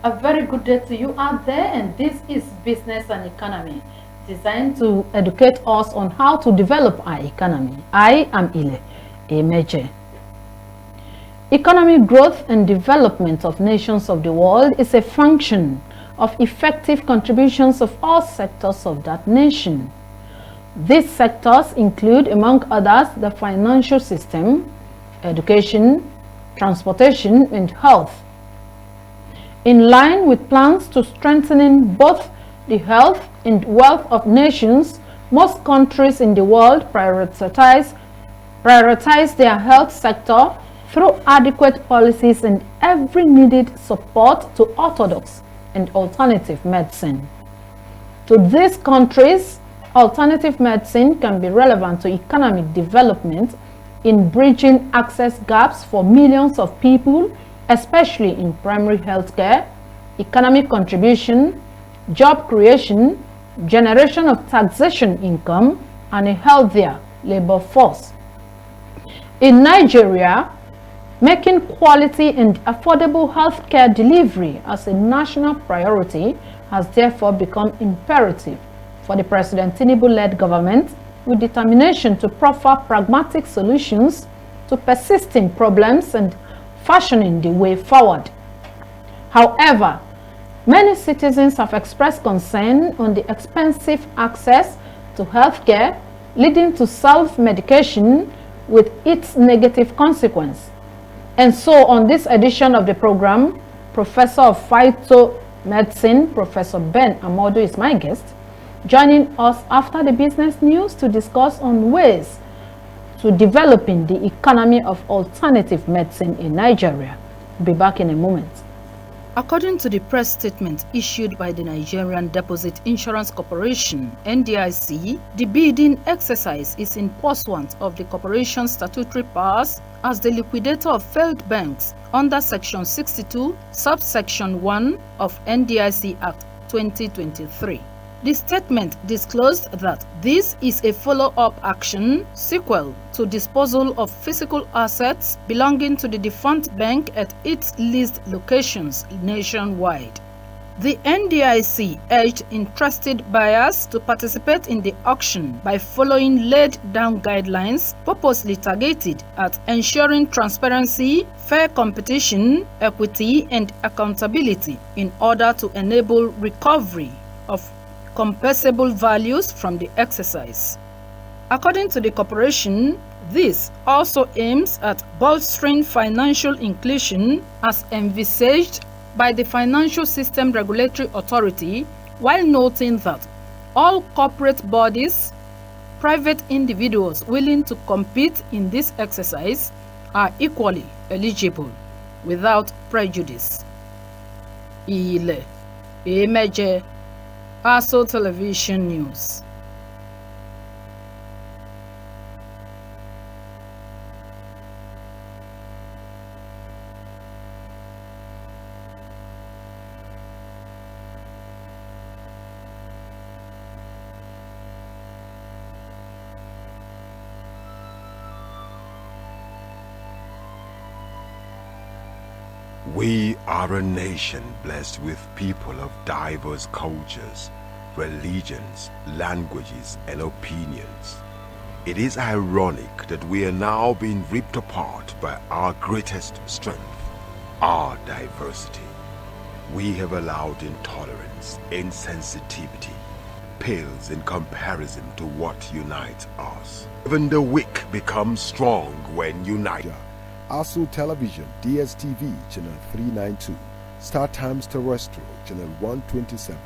A very good day to you out there, and this is Business and Economy, designed to educate us on how to develop our economy. I am Ile Emeje. Economic growth and development of nations of the world is a function of effective contributions of all sectors of that nation. These sectors include, among others, the financial system, education, transportation, and health. In line with plans to strengthening both the health and wealth of nations, most countries in the world prioritize their health sector through adequate policies and every needed support to orthodox and alternative medicine. To these countries, alternative medicine can be relevant to economic development in bridging access gaps for millions of people, especially in primary health care, economic contribution, job creation, generation of taxation income, and a healthier labor force. In Nigeria, making quality and affordable health care delivery as a national priority has therefore become imperative for the President Tinubu-led government, with determination to proffer pragmatic solutions to persisting problems and fashioning the way forward. However, many citizens have expressed concern on the expensive access to healthcare, leading to self-medication with its negative consequence. And so on this edition of the program, Professor of Phytomedicine, Professor Ben Amodu, is my guest, joining us after the business news to discuss on ways to developing the economy of alternative medicine in Nigeria. We'll be back in a moment. According to the press statement issued by the Nigerian Deposit Insurance Corporation, NDIC, the bidding exercise is in pursuant of the corporation's statutory powers as the liquidator of failed banks under Section 62, subsection 1 of NDIC Act 2023. The statement disclosed that this is a follow-up action sequel to disposal of physical assets belonging to the defunct bank at its leased locations nationwide. The NDIC urged interested buyers to participate in the auction by following laid-down guidelines purposely targeted at ensuring transparency, fair competition, equity, and accountability in order to enable recovery of compensable values from the exercise. According to the corporation, this also aims at bolstering financial inclusion as envisaged by the Financial System Regulatory Authority, while noting that all corporate bodies, private individuals willing to compete in this exercise are equally eligible without prejudice. Ile Emeje, ASO Television News. We are a nation blessed with people of diverse cultures, religions, languages, and opinions. It is ironic that we are now being ripped apart by our greatest strength, our diversity. We have allowed intolerance, insensitivity, pales in comparison to what unites us. Even the weak become strong when united. ASO Television, DSTV, Channel 392, Star Times Terrestrial, Channel 127,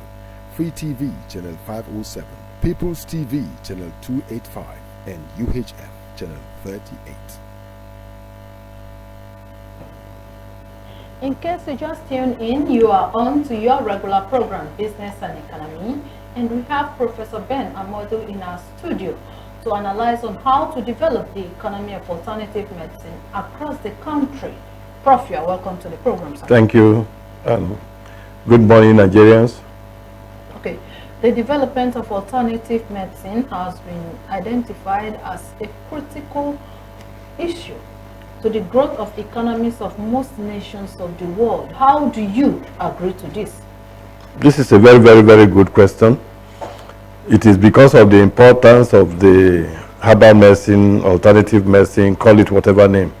Free TV, Channel 507, People's TV, Channel 285, and UHF, Channel 38. In case you just tuned in, you are on to your regular program, Business and Economy, and we have Professor Ben Amodu in our studio to analyze on how to develop the economy of alternative medicine across the country. Prof, you are welcome to the program, sir. Thank you, and good morning, Nigerians. Okay, the development of alternative medicine has been identified as a critical issue to the growth of economies of most nations of the world. How do you agree to this? This is a very, very, very good question. It is because of the importance of the herbal medicine, alternative medicine, call it whatever name.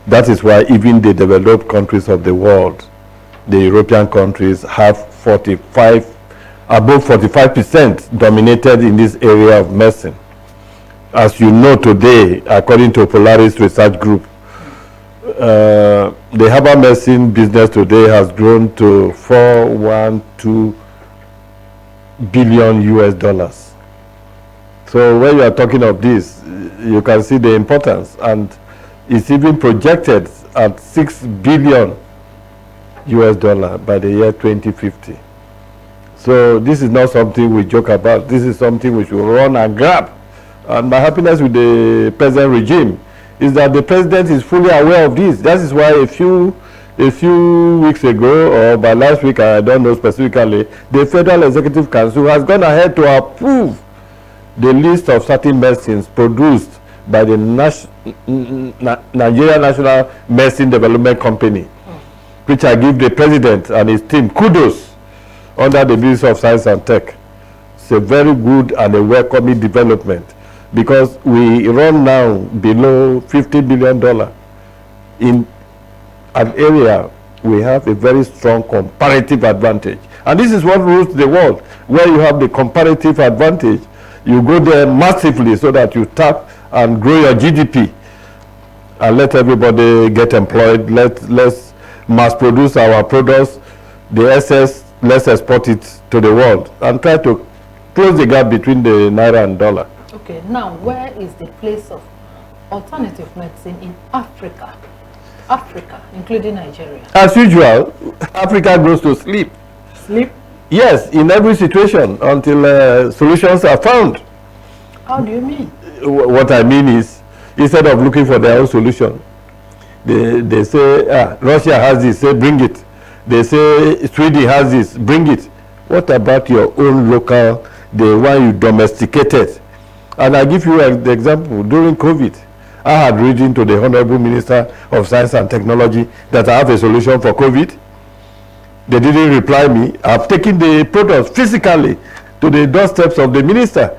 That is why even the developed countries of the world, the European countries, have above 45% dominated in this area of medicine. As you know today, according to Polaris Research Group, the herbal medicine business today has grown to $412 billion US. So when you are talking of this, you can see the importance, and it's even projected at $6 billion US by the year 2050. So this is not something we joke about. This is something we should run and grab. And my happiness with the present regime is that the president is fully aware of this. That is why a few weeks ago, or by last week, I don't know specifically, the Federal Executive Council has gone ahead to approve the list of certain medicines produced by the Nigeria National Medicine Development Company, which I give the president and his team kudos under the Ministry of Science and Tech. It's a very good and a welcoming development, because we run now below $50 billion in an area we have a very strong comparative advantage. And this is what rules the world. Where you have the comparative advantage, you go there massively so that you tap and grow your GDP and let everybody get employed. Let's mass produce our products. The excess, let's export it to the world and try to close the gap between the naira and dollar. Okay, now where is the place of alternative medicine in Africa? Africa, including Nigeria. As usual, Africa goes to sleep. Sleep? Yes, in every situation until solutions are found. How do you mean? What I mean is, instead of looking for their own solution, they say, Russia has this, say bring it. They say Sweden has this, bring it. What about your own local, the one you domesticated? And I give you the example. During COVID, I had written to the Honorable Minister of Science and Technology that I have a solution for COVID. They didn't reply me. I've taken the products physically to the doorsteps of the minister.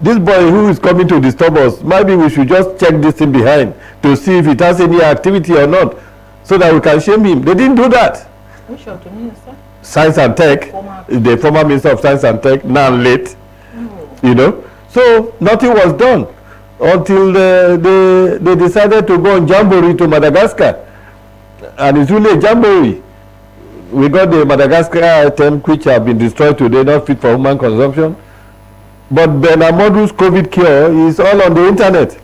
This boy who is coming to disturb us, maybe we should just check this thing behind to see if it has any activity or not, so that we can shame him. They didn't do that. Which of the minister? Science and Tech, the former Minister of Science and Tech, now late, you know. So nothing was done until they decided to go on jamboree to Madagascar. And it's really a jamboree. We got the Madagascar item which have been destroyed today, not fit for human consumption. But Benamodu's COVID cure is all on the internet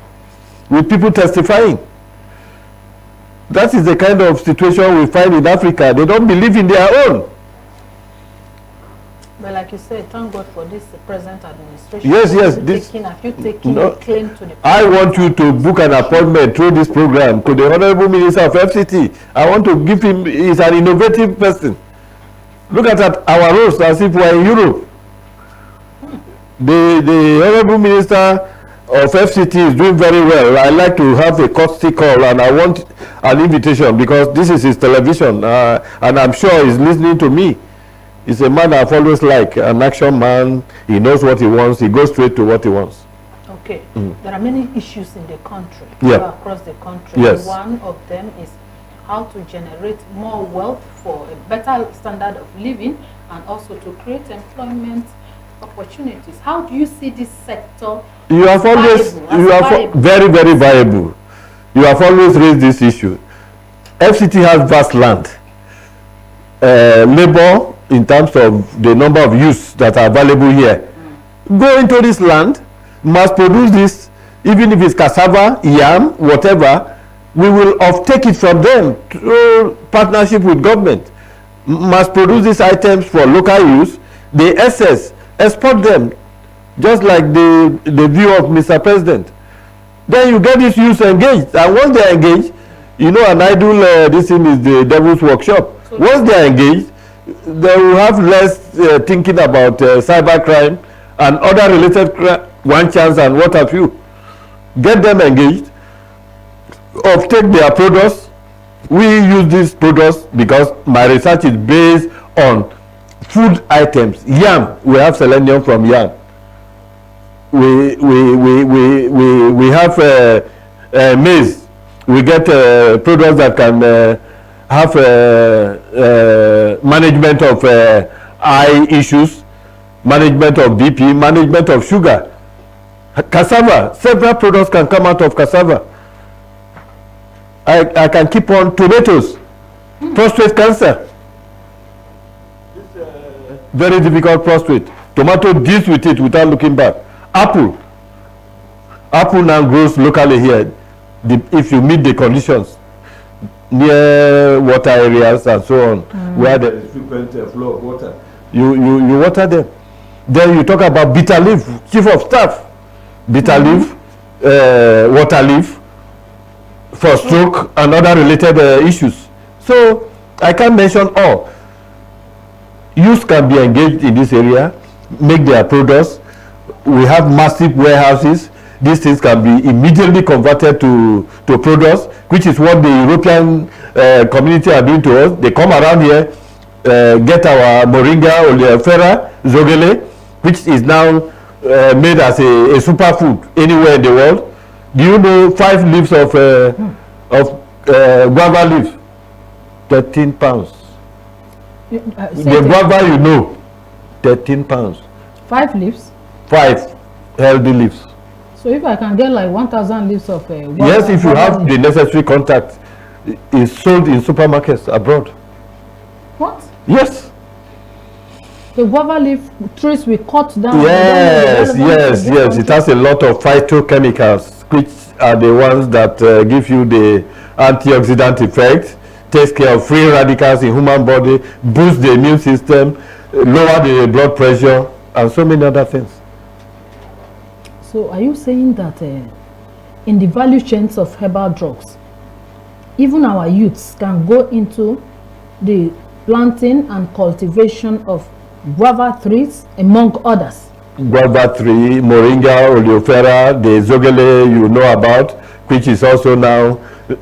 with people testifying. That is the kind of situation we find in Africa. They don't believe in their own. But like you said, thank God for this present administration. Yes, yes. Have you taken a claim to the president? I want you to book an appointment through this program to the Honorable Minister of FCT. I want to give him, he's an innovative person. Look at our roads as if we're in Europe. The Honorable Minister of FCT is doing very well. I like to have a courtesy call, and I want an invitation because this is his television, and I'm sure he's listening to me. He's a man I've always liked, an action man. He knows what he wants. He goes straight to what he wants. Okay. There are many issues in the country, across the country. Yes. One of them is how to generate more wealth for a better standard of living and also to create employment opportunities. How do you see this sector? You have always, very, very viable. You have always raised this issue. FCT has vast land. Labor, in terms of the number of youths that are available here, go into this land, must produce this, even if it's cassava, yam, whatever, we will take it from them through partnership with government. Must produce these items for local use, the excess, export them, just like the view of Mr. President. Then you get these youths engaged, and once they are engaged, you know, an idle, this thing is the devil's workshop. So once they are engaged, they will have less thinking about cybercrime and other related one chance and what have you. Get them engaged. offtake their products. We use these products because my research is based on food items. Yam, we have selenium from yam. We have maize. We get products that can have management of eye issues, management of BP, management of sugar. Cassava, several products can come out of cassava. I can keep on. Tomatoes, prostate cancer. Very difficult prostate. Tomato deals with it without looking back. Apple now grows locally here. If you meet the conditions near water areas and so on, where there is frequent flow of water, you water them. Then you talk about bitter leaf, chief of staff. Bitter leaf, water leaf for stroke and other related issues. So I can't mention all. Youth can be engaged in this area, make their products. We have massive warehouses. These things can be immediately converted to products, which is what the European community are doing to us. They come around here, get our moringa, oleifera, zogale, which is now made as a superfood anywhere in the world. Do you know 5 leaves of guava leaf? 13 pounds. The guava, you know, 13 pounds. 5 leaves? 5 healthy leaves. So if I can get like 1,000 leaves of guava, yes, if you have the necessary contact, it's sold in supermarkets abroad. What? Yes. The guava leaf trees we cut down. Yes. It has a lot of phytochemicals, which are the ones that give you the antioxidant effect, takes care of free radicals in human body, boosts the immune system, lower the blood pressure, and so many other things. So are you saying that in the value chains of herbal drugs, even our youths can go into the planting and cultivation of guava trees, among others? Guava tree, moringa, oleifera, the zogale you know about, which is also now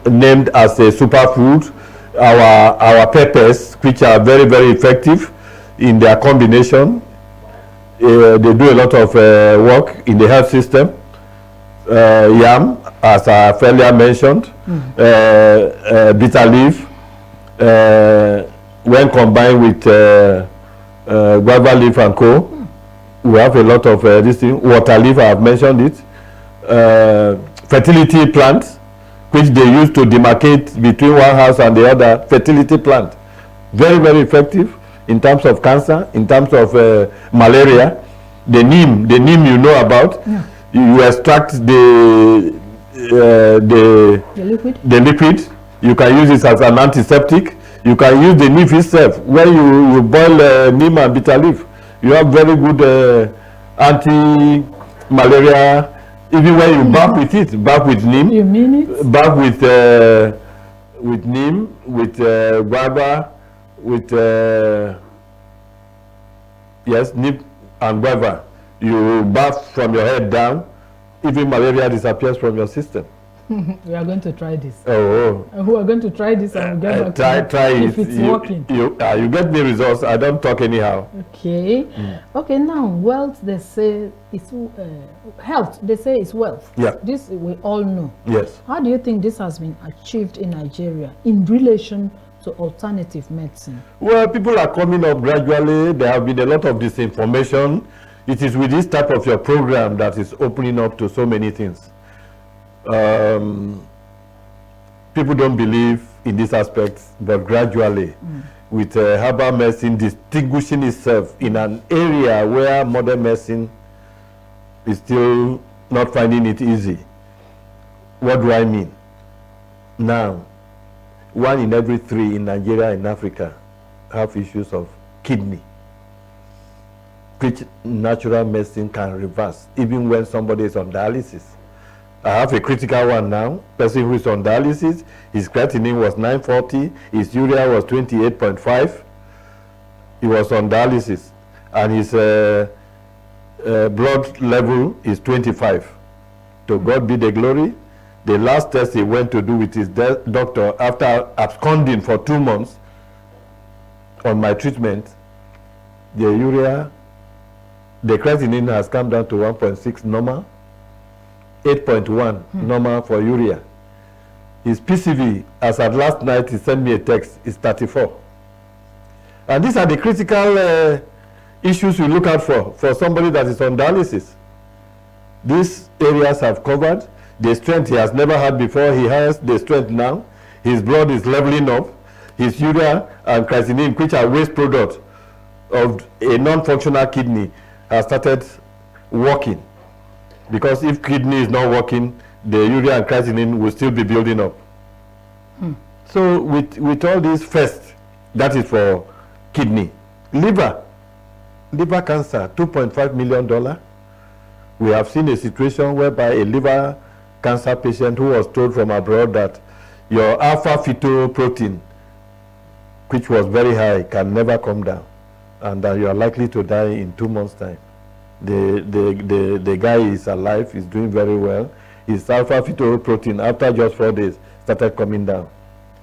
named as a superfood. Our peppers, which are very, very effective in their combination. They do a lot of work in the health system. Yam, as I earlier mentioned, bitter leaf, when combined with guava leaf and co, we have a lot of this thing. Water leaf, I have mentioned it. Fertility plants, which they use to demarcate between one house and the other. Fertility plant, very, very effective in terms of cancer, in terms of malaria. The neem you know about. Yeah. You extract the liquid. You can use it as an antiseptic. You can use the leaf itself. When you boil neem and bitter leaf, you have very good anti-malaria. Even when you bath with it, bath with neem. You mean it? Bath with neem, with guava, with yes, neem and guava. You bath from your head down, even malaria disappears from your system. We are going to try this. Oh. We are going to try this and we'll get back try it. If it's working. You get the results. I don't talk anyhow. Okay. Okay, now wealth, they say it's health, they say it's wealth. Yeah. This we all know. Yes. How do you think this has been achieved in Nigeria in relation to alternative medicine? Well, people are coming up gradually. There have been a lot of disinformation. It is with this type of your program that is opening up to so many things. People don't believe in this aspect, but gradually, with herbal medicine distinguishing itself in an area where modern medicine is still not finding it easy. What do I mean? Now, 1 in every 3 in Nigeria and Africa have issues of kidney, which natural medicine can reverse, even when somebody is on dialysis. I have a critical one now. Person who is on dialysis, his creatinine was 940, his urea was 28.5. He was on dialysis, and his blood level is 25. To God be the glory. The last test he went to do with his doctor after absconding for 2 months on my treatment, the urea, the creatinine has come down to 1.6 normal, 8.1 normal for urea. His PCV, as at last night he sent me a text, is 34. And these are the critical issues we look out for somebody that is on dialysis. These areas have covered. The strength he has never had before, he has the strength now. His blood is leveling up. His urea and creatinine, which are waste products of a non-functional kidney, has started working. Because if kidney is not working, the urea and creatinine will still be building up. So with all this, first, that is for kidney. Liver cancer, $2.5 million. We have seen a situation whereby a liver cancer patient who was told from abroad that your alpha fetoprotein, which was very high, can never come down, and that you are likely to die in 2 months' time. The guy is alive, is doing very well. His alpha fetoprotein, after just 4 days, started coming down.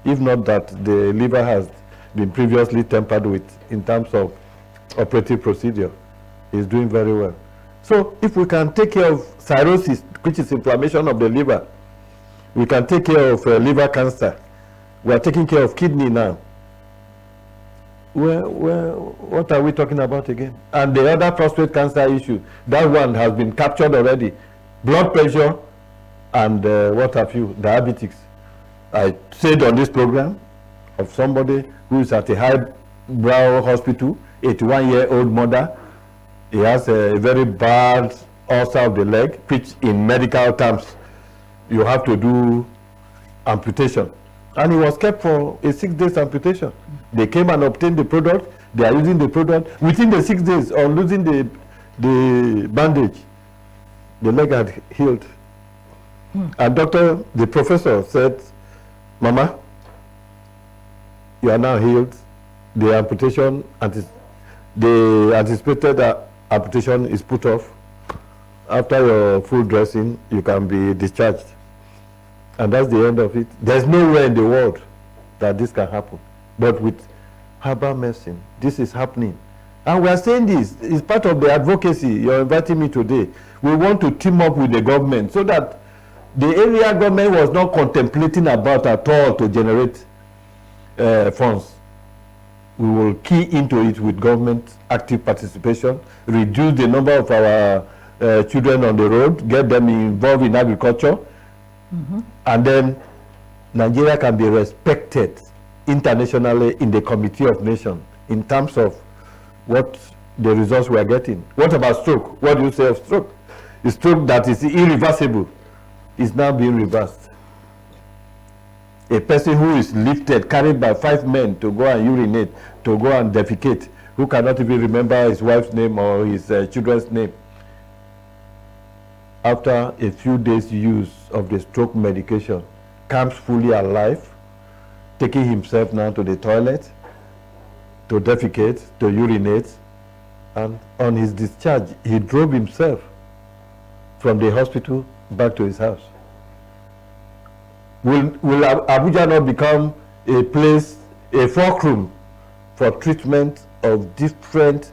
If not that, the liver has been previously tampered with in terms of operative procedure. He's doing very well. So if we can take care of cirrhosis, which is inflammation of the liver, we can take care of liver cancer. We are taking care of kidney now. What are we talking about again? And the other prostate cancer issue, that one has been captured already. Blood pressure and what have you, diabetics. I said on this program of somebody who is at a highbrow hospital, 81-year-old mother. He has a very bad ulcer of the leg, which in medical terms, you have to do amputation. And he was kept for a 6 days amputation. They came and obtained the product. They are using the product. Within the 6 days of losing the bandage, the leg had healed. And the professor said, Mama, you are now healed. The amputation, the anticipated amputation is put off. After your full dressing, you can be discharged. And that's the end of it. There's nowhere in the world that this can happen. But with herbal medicine, this is happening. And we are saying this is part of the advocacy you're inviting me today. We want to team up with the government so that the area government was not contemplating about at all to generate funds. We will key into it with government active participation, reduce the number of our children on the road, get them involved in agriculture, and then Nigeria can be respected internationally in the Committee of Nations in terms of what the results we are getting. What about stroke? What do you say of stroke? A stroke that is irreversible is now being reversed. A person who is lifted, carried by 5 men to go and urinate, to go and defecate, who cannot even remember his wife's name or his children's name, after a few days use of the stroke medication, comes fully alive, taking himself now to the toilet, to defecate, to urinate, and on his discharge, he drove himself from the hospital back to his house. Will Abuja not become a place, a fulcrum for treatment of different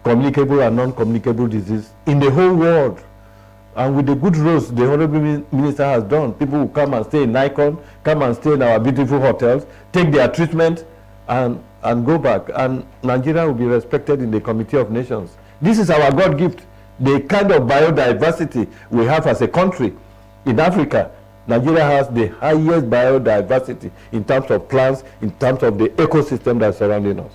communicable and non-communicable disease in the whole world? And with the good roads the Honorable Minister has done, people will come and stay in Nikon, come and stay in our beautiful hotels, take their treatment and go back. And Nigeria will be respected in the Committee of Nations. This is our God gift. The kind of biodiversity we have as a country in Africa, Nigeria has the highest biodiversity in terms of plants, in terms of the ecosystem that's surrounding us.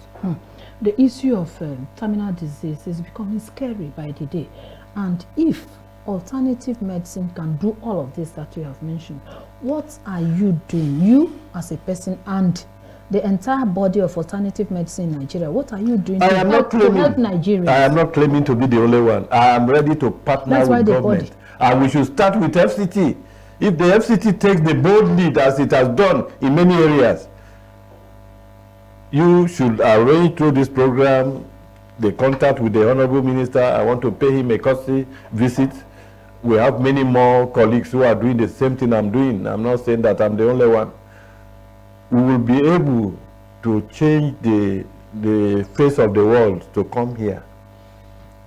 The issue of terminal disease is becoming scary by the day. And if alternative medicine can do all of this that you have mentioned, what are you doing, you as a person and the entire body of alternative medicine in Nigeria? What are you doing to help Nigerians? I am not claiming to be the only one. I am ready to partner with government. And we should start with FCT. If the FCT takes the bold lead as it has done in many areas, you should arrange through this program the contact with the Honorable Minister. I want to pay him a courtesy visit we have many more colleagues who are doing the same thing I'm doing. I'm not saying that I'm the only one. We will be able to change the face of the world to come here.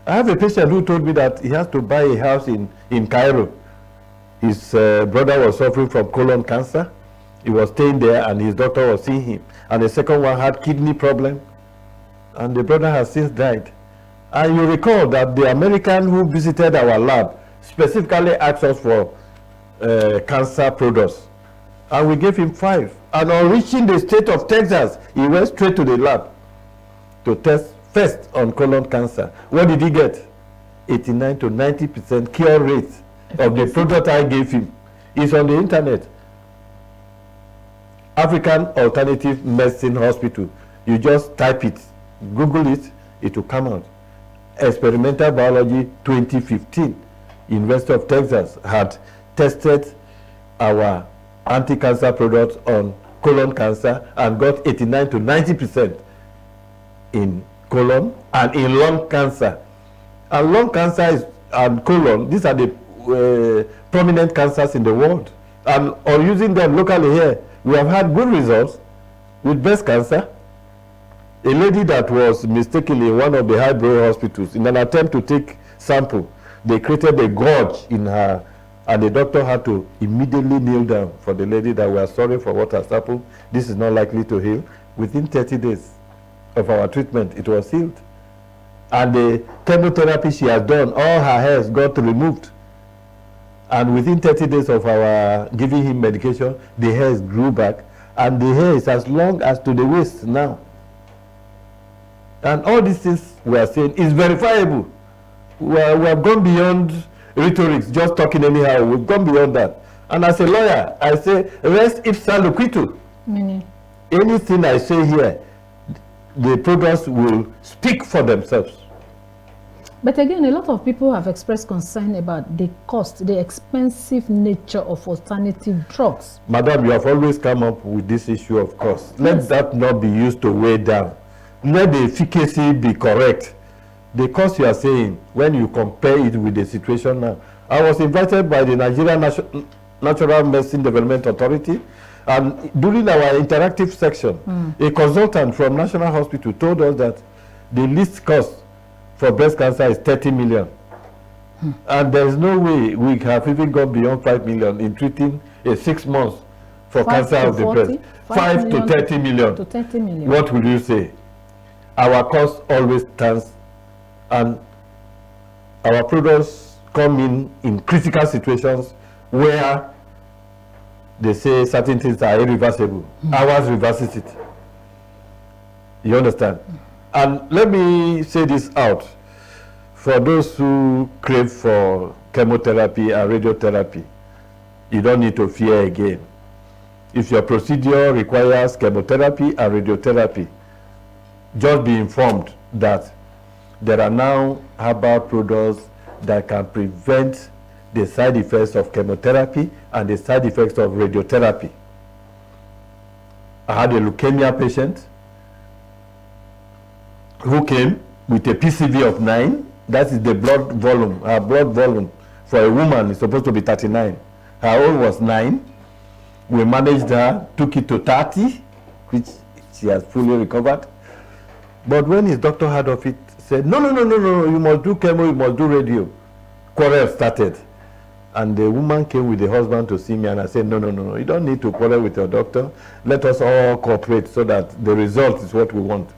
I have a patient who told me that he has to buy a house in Cairo. His brother was suffering from colon cancer. He was staying there and his doctor was seeing him. And the second one had kidney problem. And the brother has since died. And you recall that the American who visited our lab specifically asked us for cancer products. And we gave him 5. And on reaching the state of Texas, he went straight to the lab to test first on colon cancer. What did he get? 89 to 90% cure rate of the product I gave him. It's on the internet. African Alternative Medicine Hospital. You just type it, Google it, it will come out. Experimental Biology 2015. University of Texas had tested our anti-cancer products on colon cancer and got 89 to 90% in colon and in lung cancer. And lung cancer and colon, these are the prominent cancers in the world. And on using them locally here, we have had good results with breast cancer. A lady that was mistakenly in one of the high-brow hospitals, in an attempt to take sample, they created a gorge in her, and the doctor had to immediately kneel down for the lady that we are sorry for what has happened. This is not likely to heal. Within 30 days of our treatment, it was healed. And the chemotherapy she has done, all her hairs got removed. And within 30 days of our giving him medication, the hairs grew back, and the hair is as long as to the waist now. And all these things we are saying is verifiable. We have gone beyond rhetoric, just talking anyhow. We've gone beyond that. And as a lawyer, I say, res ipsa loquitur. Anything I say here, the products will speak for themselves. But again, a lot of people have expressed concern about the cost, the expensive nature of alternative drugs. Madam, you have always come up with this issue of cost. Let that not be used to weigh down. Let the efficacy be correct. The cost you are saying, when you compare it with the situation now. I was invited by the Nigerian Natural Medicine Development Authority, and during our interactive section, a consultant from National Hospital told us that the least cost for breast cancer is 30 million. And there is no way we have even gone beyond 5 million in treating a 6 months for cancer of the breast. 5 to 30 million. To 30 million. What will you say? Our cost always stands, and our products come in critical situations where they say certain things are irreversible. Ours reverses it. You understand? And let me say this out. For those who crave for chemotherapy and radiotherapy, you don't need to fear again. If your procedure requires chemotherapy and radiotherapy, just be informed that there are now herbal products that can prevent the side effects of chemotherapy and the side effects of radiotherapy. I had a leukemia patient who came with a PCV of 9. That is the blood volume. Her blood volume for a woman is supposed to be 39. Her own was 9. We managed her, took it to 30, which she has fully recovered. But when his doctor heard of it, said, no, you must do chemo, you must do radio. Quarrel started. And the woman came with the husband to see me, and I said, no, you don't need to quarrel with your doctor. Let us all cooperate so that the result is what we want.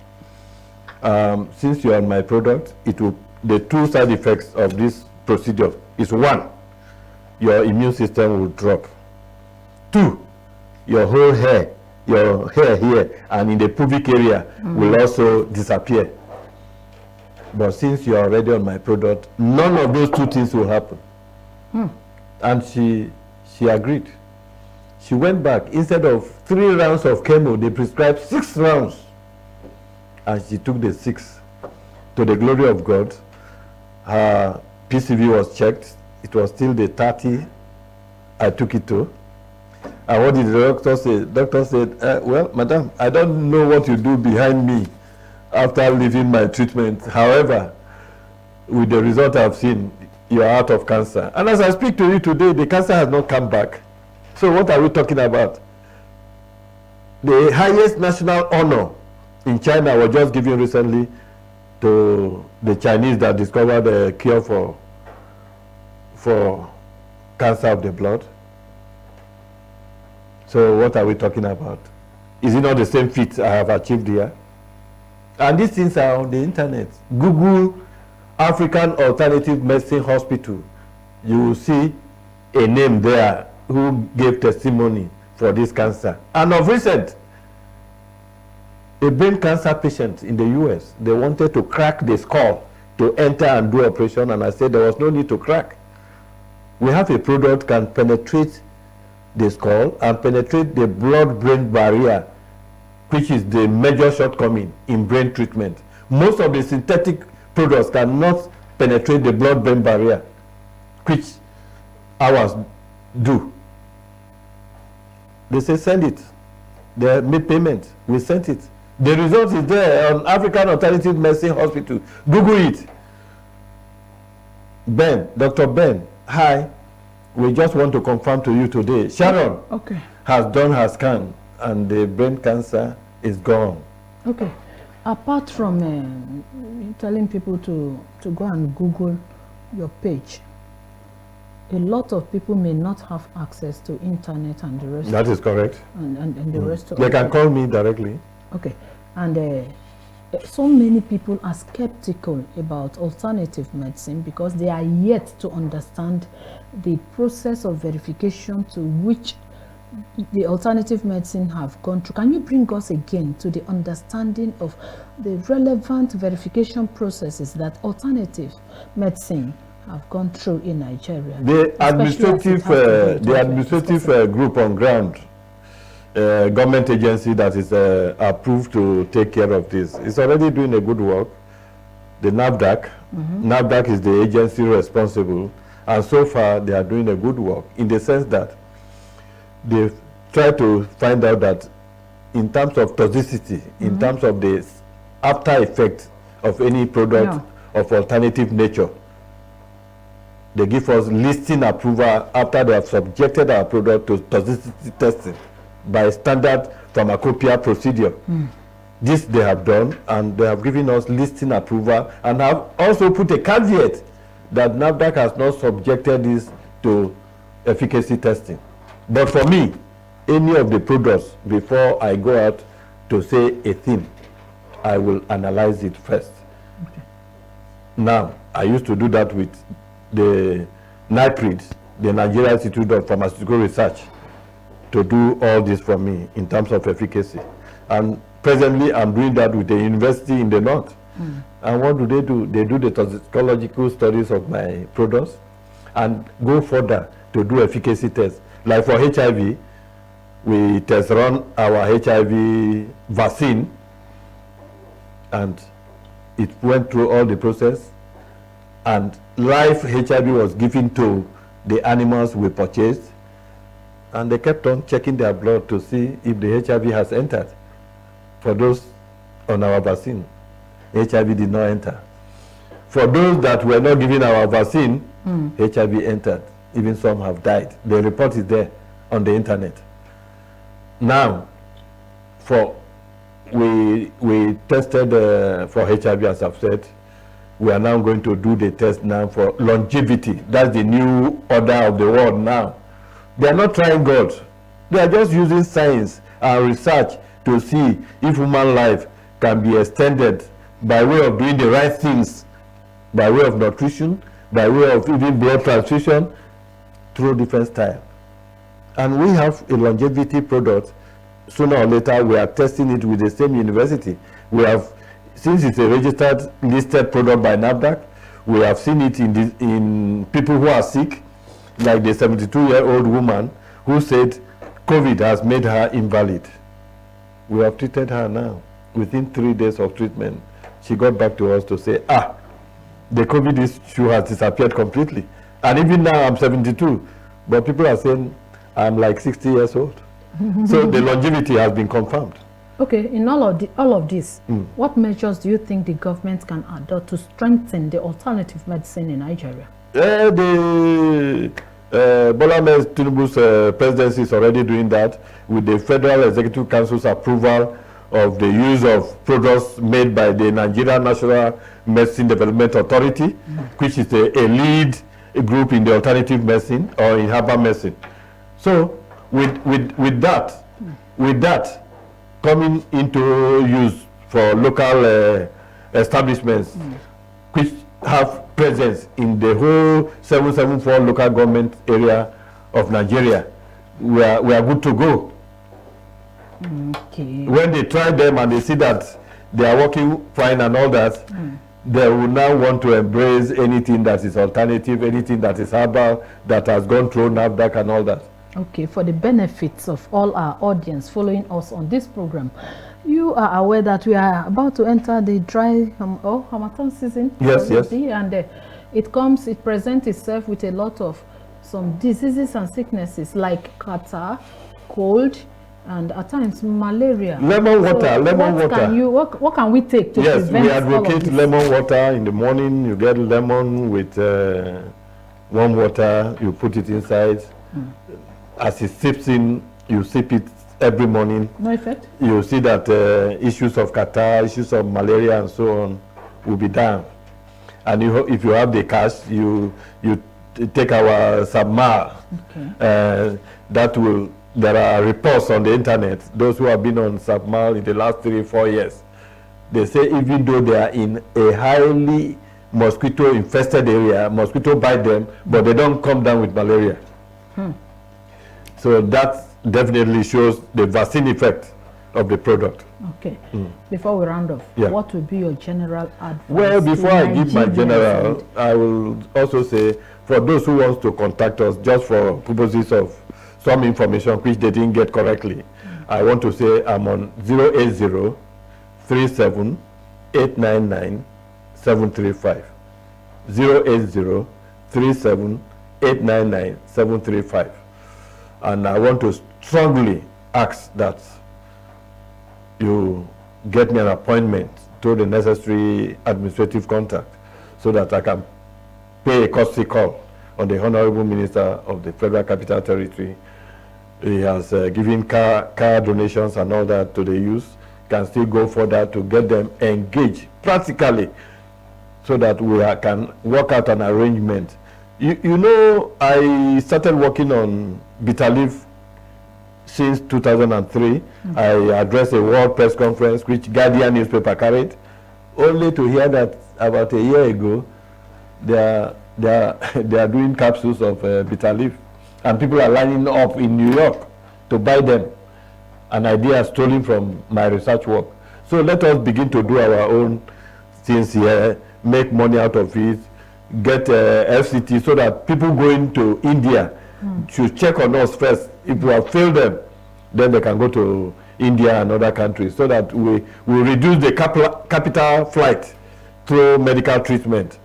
Since you are on my product, the 2 side effects of this procedure is 1, your immune system will drop. 2, your whole hair, your hair here and in the pubic area will also disappear. But since you are already on my product, none of those 2 things will happen. And she agreed. She went back. Instead of 3 rounds of chemo, they prescribed 6 rounds. And she took the 6. To the glory of God, her PCV was checked. It was still the 30 I took it to. And what did the doctor say? The doctor said, well, madam, I don't know what you do behind me after leaving my treatment. However, with the result I've seen, you are out of cancer. And as I speak to you today, the cancer has not come back. So what are we talking about? The highest national honor in China was just given recently to the Chinese that discovered a cure for cancer of the blood. So what are we talking about? Is it not the same feat I have achieved here? And these things are on the internet. Google African Alternative Medicine Hospital. You will see a name there who gave testimony for this cancer. And of recent, a brain cancer patient in the US, they wanted to crack the skull to enter and do operation, and I said there was no need to crack. We have a product can penetrate the skull and penetrate the blood-brain barrier, which is the major shortcoming in brain treatment. Most of the synthetic products cannot penetrate the blood-brain barrier, which ours do. They say send it. They made payment. We sent it. The result is there on African Alternative Medicine Hospital. Google it. Ben, Dr. Ben, hi. We just want to confirm to you today. Sharon has done her scan and the brain cancer is gone. Okay. Apart from telling people to go and Google your page, a lot of people may not have access to internet and the rest. That is correct. And the rest of they can call me directly. Okay. And so many people are skeptical about alternative medicine because they are yet to understand the process of verification to which the alternative medicine have gone through. Can you bring us again to the understanding of the relevant verification processes that alternative medicine have gone through in Nigeria? The administrative group on ground, government agency that is approved to take care of this, is already doing a good work. The NAFDAC, NAFDAC is the agency responsible, and so far they are doing a good work in the sense that they try to find out that in terms of toxicity, in terms of the after effect of any product of alternative nature, they give us listing approval after they have subjected our product to toxicity testing by standard pharmacopoeia procedure. This they have done, and they have given us listing approval and have also put a caveat that NAFDAC has not subjected this to efficacy testing. But for me, any of the products, before I go out to say a thing, I will analyze it first. Now, I used to do that with the NIPRID, the Nigeria Institute of Pharmaceutical Research, to do all this for me in terms of efficacy. And presently, I'm doing that with the university in the north. And what do? They do the toxicological studies of my products and go further to do efficacy tests. Like for HIV, we test run our HIV vaccine, and it went through all the process, and live HIV was given to the animals we purchased, and they kept on checking their blood to see if the HIV has entered. For those on our vaccine, HIV did not enter. For those that were not given our vaccine, HIV entered. Even some have died. The report is there on the internet. Now, we tested for HIV, as I've said. We are now going to do the test now for longevity. That's the new order of the world now. They are not trying God. They are just using science and research to see if human life can be extended by way of doing the right things, by way of nutrition, by way of even blood transfusion, through different style. And we have a longevity product. Sooner or later, we are testing it with the same university. We have, since it's a registered, listed product by NAFDAC, we have seen it in people who are sick, like the 72-year-old woman who said COVID has made her invalid. We have treated her now. Within 3 days of treatment, she got back to us to say, the COVID issue has disappeared completely. And even now I'm 72, but people are saying I'm like 60 years old. So the longevity has been confirmed. Okay, in all of this, what measures do you think the government can adopt to strengthen the alternative medicine in Nigeria? Bola Ahmed Tinubu's presidency is already doing that with the Federal Executive Council's approval of the use of products made by the Nigeria National Medicine Development Authority, which is a lead group in the alternative medicine or in herbal medicine. So with that coming into use for local establishments which have presence in the whole 774 local government area of Nigeria, we are good to go. Okay. When they try them and they see that they are working fine and all that, they will now want to embrace anything that is alternative, anything that is herbal, that has gone through NAFDAC and all that. Okay, for the benefits of all our audience following us on this program, you are aware that we are about to enter the dry Harmattan season. Yes, yes. And it presents itself with a lot of some diseases and sicknesses like catarrh, cold, and at times malaria. Lemon water, what can we take to prevent we advocate all of this? lemon water in the morning. You get lemon with warm water, you put it inside. As it sips in, you sip it every morning. No effect? You see that issues of catarrh, issues of malaria and so on will be down. And if you have the cash, you take our Sabmar. Okay. There are reports on the internet, those who have been on Sabmar in the last 3-4 years. They say even though they are in a highly mosquito infested area, mosquito bite them, but they don't come down with malaria. So that definitely shows the vaccine effect of the product. Okay. Before we round off, what would be your general advice? Well, before I give my general, I will also say for those who want to contact us just for purposes of some information which they didn't get correctly, I want to say I'm on 080 37 899 735. 080 37 899 735. And I want to strongly ask that you get me an appointment to the necessary administrative contact so that I can pay a courtesy call on the Honorable Minister of the Federal Capital Territory. He has given car donations and all that to the youth. Can still go further to get them engaged practically so that we can work out an arrangement. You know, I started working on bitter leaf since 2003. I addressed a world press conference which Guardian newspaper carried, only to hear that about a year ago they are doing capsules of bitter leaf, and people are lining up in New York to buy them. An idea stolen from my research work. So let us begin to do our own things here, make money out of it, get FCT so that people going to India should check on us first. If we have failed them, then they can go to India and other countries so that we reduce the capital flight through medical treatment.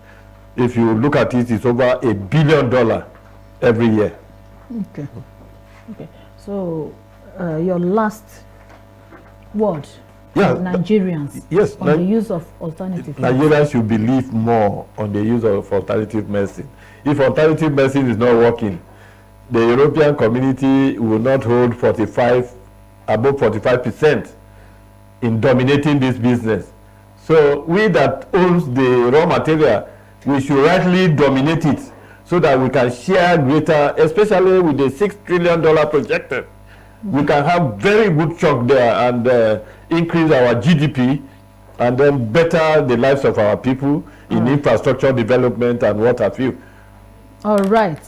If you look at it, it's over $1 billion every year. Okay. Okay. So your last word to Nigerians on the use of alternative medicine. Nigerians should believe more on the use of alternative medicine. If alternative medicine is not working, the European community will not hold above 45% in dominating this business. So we that owns the raw material, we should rightly dominate it so that we can share greater, especially with the $6 trillion projected. We can have very good chunk there and increase our GDP and then better the lives of our people in infrastructure development and what have you. All right.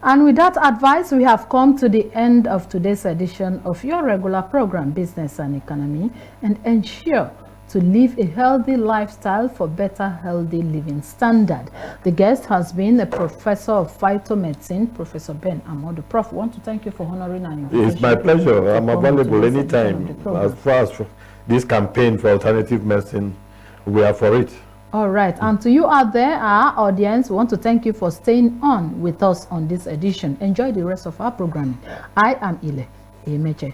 And with that advice, we have come to the end of today's edition of your regular program, Business and Economy, and ensure to live a healthy lifestyle for better healthy living standard. The guest has been a professor of phytomedicine, Professor Ben Amodu. Prof, I want to thank you for honoring our invitation. It's my pleasure. I'm available anytime. As far as this campaign for alternative medicine, we are for it. All right. And to you out there, our audience, we want to thank you for staying on with us on this edition. Enjoy the rest of our programming. I am Ile Emeche.